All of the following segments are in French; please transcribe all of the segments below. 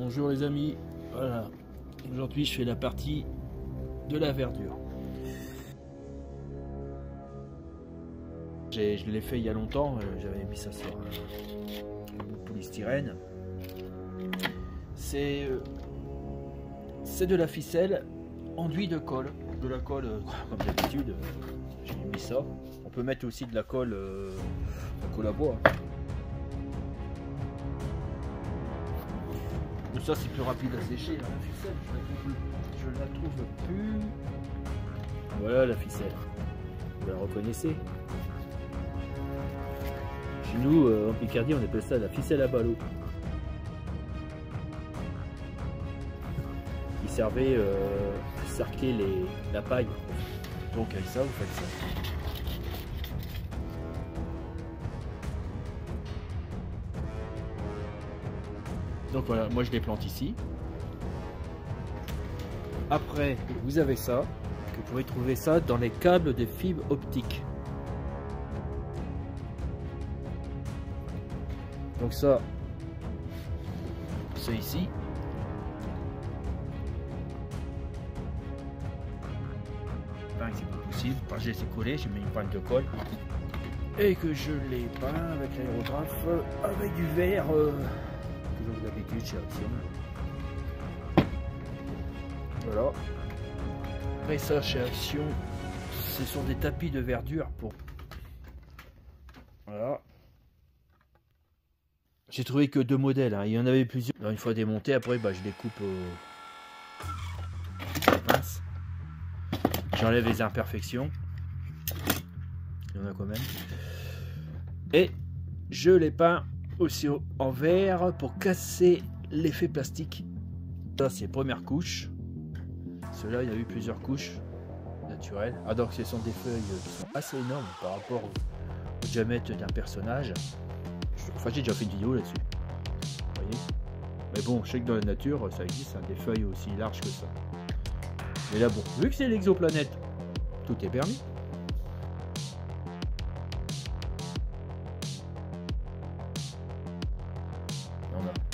Bonjour les amis, voilà, aujourd'hui je fais la partie de la verdure. Je l'ai fait il y a longtemps, j'avais mis ça sur un bout de polystyrène. C'est de la ficelle enduit de colle, comme d'habitude, j'ai mis ça. On peut mettre aussi de la colle à bois. Ça c'est plus rapide à sécher, la ficelle, je la trouve plus. Voilà la ficelle, vous la reconnaissez. Chez nous en Picardie on appelle ça la ficelle à ballot. Il servait à cercler la paille. Donc avec ça vous faites ça. Donc voilà, moi je les plante ici. Après, vous avez ça. Vous pouvez trouver ça dans les câbles de fibre optique. Donc ça, c'est ici. C'est pas possible, parce que j'ai laissé coller, j'ai mis une panne de colle. Et que je l'ai peint avec l'aérographe, avec du verre. Toujours d'habitude chez Action. Voilà. Après ça chez Action, ce sont des tapis de verdure pour. Voilà. J'ai trouvé que 2 modèles, hein. Il y en avait plusieurs. Alors, une fois démonté, après je les coupe mince. J'enlève les imperfections. Il y en a quand même. Et je les peins aussi en vert pour casser l'effet plastique. Ça c'est première couche. Ceux-là il y a eu plusieurs couches naturelles. Ah donc ce sont des feuilles qui sont assez énormes par rapport au diamètre d'un personnage. Enfin j'ai déjà fait une vidéo là-dessus. Vous voyez. Mais bon je sais que dans la nature ça existe, hein, des feuilles aussi larges que ça. Mais là bon, vu que c'est l'exoplanète, tout est permis.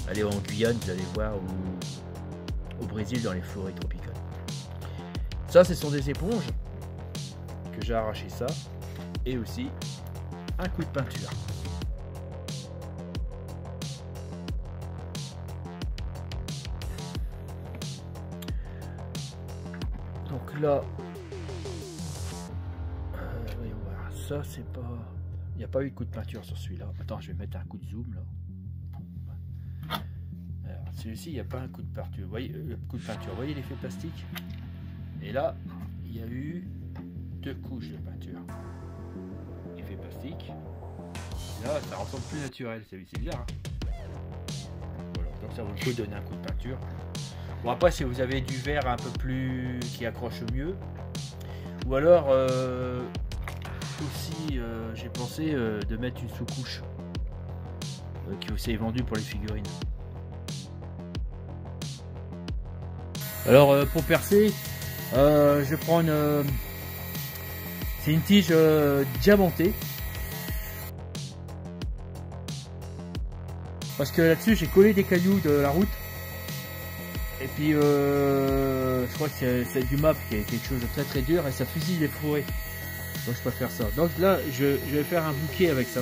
Allez en Guyane, vous allez voir, ou au Brésil dans les forêts tropicales. Ça, ce sont des éponges que j'ai arraché ça, et aussi un coup de peinture. Donc là, voyons voir, ça c'est pas, il n'y a pas eu de coup de peinture sur celui-là. Attends, je vais mettre un coup de zoom là. Celui-ci, il n'y a pas un coup de peinture. Vous voyez le coup de peinture, vous voyez l'effet plastique. Et là, il y a eu 2 couches de peinture. Effet plastique. Et là, ça ressemble plus naturel. C'est bizarre. Hein, voilà. Donc ça vaut le coup de donner un coup de peinture. Bon après, si vous avez du verre un peu plus qui accroche mieux, ou alors aussi, j'ai pensé de mettre une sous-couche qui aussi est vendue pour les figurines. Alors pour percer, je prends c'est une tige diamantée. Parce que là-dessus j'ai collé des cailloux de la route. Et puis je crois que c'est du MAP qui est quelque chose de très très dur et ça fusille les forêts. Donc je préfère ça. Donc là je vais faire un bouquet avec ça.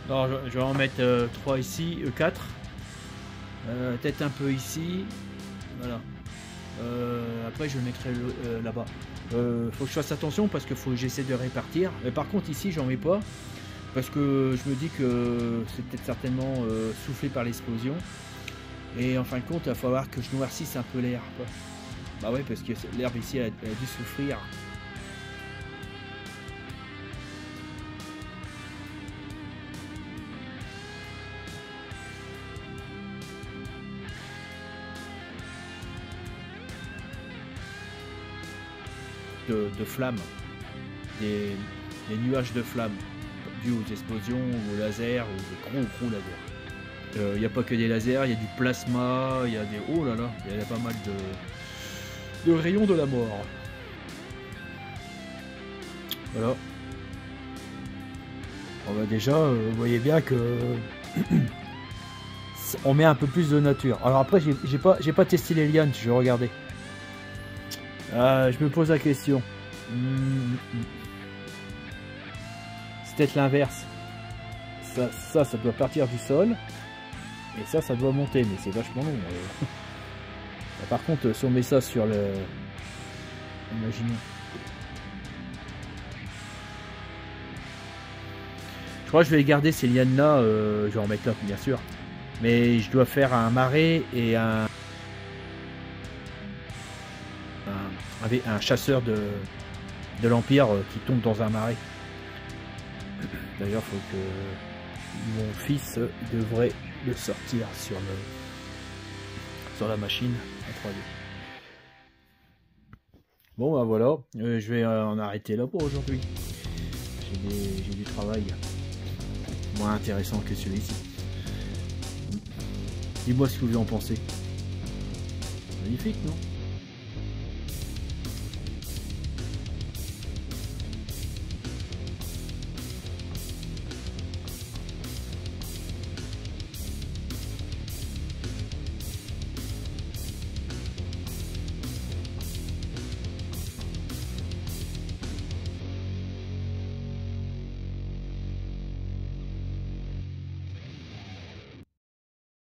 Alors, je vais en mettre 3 ici, 4. Peut-être un peu ici. Voilà. Après, je le mettrai là-bas. Faut que je fasse attention parce qu'il faut que j'essaie de répartir. Mais par contre, ici, j'en mets pas. Parce que je me dis que c'est peut-être certainement soufflé par l'explosion. Et en fin de compte, il va falloir que je noircisse un peu l'air. Bah ouais, parce que l'herbe ici, elle a dû souffrir. De flammes, des nuages de flammes dus aux explosions, aux lasers, aux gros lasers. Il n'y a pas que des lasers, il y a du plasma, il y a des... Oh là là, il y a pas mal de rayons de la mort. Voilà. Bon, bah déjà, vous voyez bien que on met un peu plus de nature. Alors après, j'ai pas testé les lianes, je vais regarder. Je me pose la question. C'est peut-être l'inverse. Ça doit partir du sol. Et ça doit monter, mais c'est vachement long. Par contre, si on met ça sur le... Imaginons. Je crois que je vais garder ces lianes là, je vais en mettre là bien sûr. Mais je dois faire un marais et un chasseur de l'Empire qui tombe dans un marais. D'ailleurs, faut que mon fils devrait le sortir sur la machine en 3D. Bon bah voilà, je vais en arrêter là pour aujourd'hui. J'ai du travail moins intéressant que celui-ci. Dis-moi ce que vous en pensez. Magnifique, non?